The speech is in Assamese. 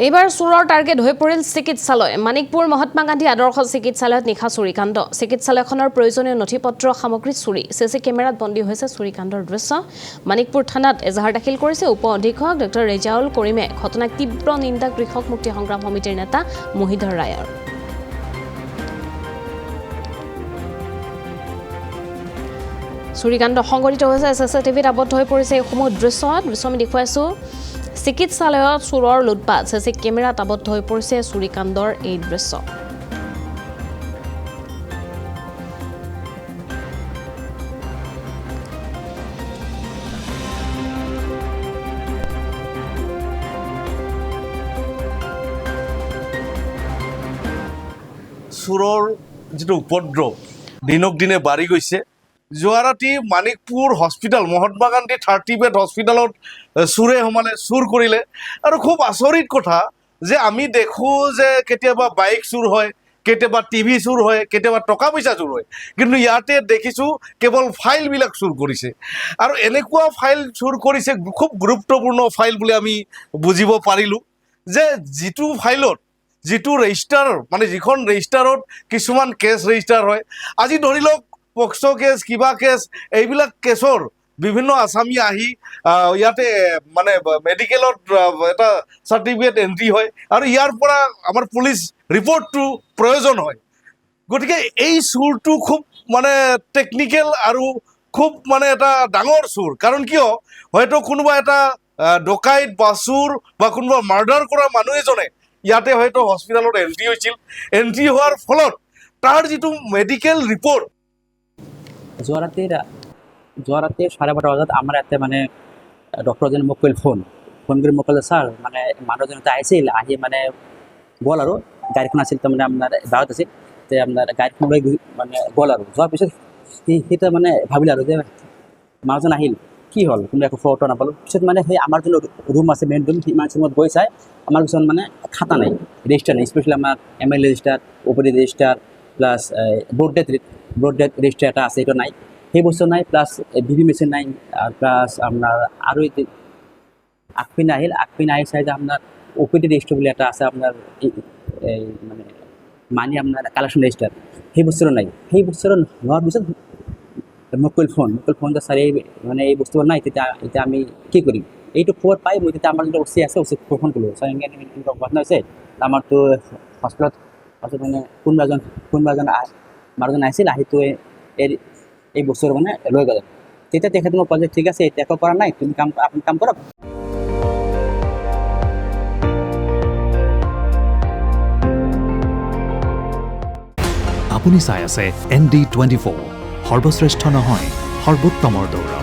এইবাৰ চুৰৰ টাৰ্গেট হৈ পৰিল চিকিৎসালয় মানিকপুৰ মহাত্মা গান্ধী আদৰ্শ চিকিৎসালয়ত নিখা চুৰিকাণ্ড চিকিৎসালয়খনৰ প্ৰয়োজনীয় নথিপত্ৰ সামগ্ৰী চুৰি সিসি কেমেৰাত বন্দী হৈছে চুৰিকাণ্ডৰ দৃশ্য মানিকপুৰ থানাত এজাহাৰ দাখিল কৰিছে উপ অধীক্ষক ডক্টৰ ৰেজাউল কৰিমে ঘটনাক তীব্ৰ নিন্দা কৃষক মুক্তি সংগ্ৰাম সমিতিৰ নেতা মহিধৰ ৰায়ৰ চুৰিকাণ্ড সংঘটিত হৈছে সিসিটিভিত আবদ্ধ হৈ পৰিছে এই সমূহ দৃশ্য আমি দেখুৱাইছো চিকিৎসালয়ত চুৰৰ লুটপাট সিসি কেমেৰাত আবদ্ধ হৈ পৰিছে চুৰিকাণ্ডৰ এই দৃশ্য চুৰৰ যেটো উপদ্ৰৱ দিনক দিনে বাঢ়ি গৈছে যোৱাৰাতি মানিকপুৰ হস্পিটাল মহাত্মা গান্ধী 30 বেড হস্পিটালত চুৰে সমানে চুৰ কৰিলে আৰু খুব আচৰিত কথা যে আমি দেখো যে কেতিয়াবা বাইক চুৰ হয় কেতিয়াবা টিভি চুৰ হয় কেতিয়াবা টকা পইচা চুৰ হয় কিন্তু ইয়াতে দেখিছো কেৱল ফাইল বিলাক চুৰ কৰিছে আৰু এনেকুৱা ফাইল চুৰ কৰিছে খুব গুৰুত্বপূৰ্ণ ফাইল বুলি আমি বুজিব পাৰিলো যে যিটো ফাইলত যিটো ৰেজিষ্টাৰ মানে যিখন ৰেজিষ্টাৰত কিছুমান কেছ ৰেজিষ্টাৰ হয় আজি ধৰি লওক পক্সো কেছ কিবা কেছ এইবিলাক কেছৰ বিভিন্ন আসামী আহি ইয়াতে মানে মেডিকেলত এটা সাৰ্টিফিকেট এন্ট্ৰি হয় আৰু ইয়াৰ পৰা আমাৰ পুলিচ ৰিপৰ্টটো প্ৰয়োজন হয় গতিকে এই চুৰটো খুব মানে টেকনিক্যাল আৰু খুব মানে এটা ডাঙৰ চুৰ কাৰণ কিয় হয়তো কোনোবা এটা ডকাইত বা চুৰ বা কোনোবা মাৰ্ডাৰ কৰা মানুহ এজনে ইয়াতে হয়তো হস্পিটালত এন্ট্ৰি হৈছিল এন্ট্ৰি হোৱাৰ ফলত তাৰ যিটো মেডিকেল ৰিপৰ্ট যোৱাৰাতি 12:30 বজাত আমাৰ ইয়াতে মানে ডক্টৰজনে মোক কৰিল ফোন কৰি মোক ক'লে ছাৰ মানে মানুহজন এটা আহিছিল আহি মানে গ'ল আৰু গাড়ীখন আছিল তাৰমানে আপোনাৰ গাঁৱত আছিল তে আপোনাৰ গাড়ীখন লৈ মানে গ'ল আৰু যোৱাৰ পিছত সেইটো মানে ভাবিলে আৰু যে মানুহজন আহিল কি হ'ল কোনো একো ফটো নাপালোঁ পিছত মানে সেই আমাৰ যোন ৰুম আছে মেইন ৰুম সিমান ৰুমত গৈ চাই আমাৰ কিছুমান মানে খাতা নাই ৰেজিষ্টাৰ নাই স্পেচিয়েলি আমাৰ ML register OPD register plus board date register এটা আছে এইটো নাই সেই বস্তু নাই প্লাছ BB মেচিন নাই প্লাছ আপোনাৰ আৰু আগপিনে আহি চাই যে আপোনাৰ OPD ৰেজিষ্টাৰ বুলি এটা আছে আপোনাৰ এই মানে মানি আপোনাৰ কালেকশ্যন ৰেজিষ্টাৰ সেই বস্তুটো নাই সেই বস্তুটো নোহোৱাৰ পিছত মোক কৰিল ফোন যে ছাৰ মানে এই বস্তুবোৰ নাই তেতিয়া আমি কি কৰিম এইটো খবৰ পাই মই তেতিয়া আমাৰ যিটো OC আছে OC ফোন কৰিলোঁ ছাৰ এনেকুৱা ঘটনা হৈছে আমাৰতো হস্পিটেলত পাছত মানে কোনোবা এজন মানুহজন আহিছিল আহিতো এই বস্তুৰ মানে লৈ গ'লে তেতিয়া তেখেতে মোক ক'লে যে ঠিক আছে এতিয়া একো কৰা নাই আপুনি কাম কৰক আপুনি চাই আছে ND24 সৰ্বশ্ৰেষ্ঠ নহয় সৰ্বোত্তমৰ দৌৰ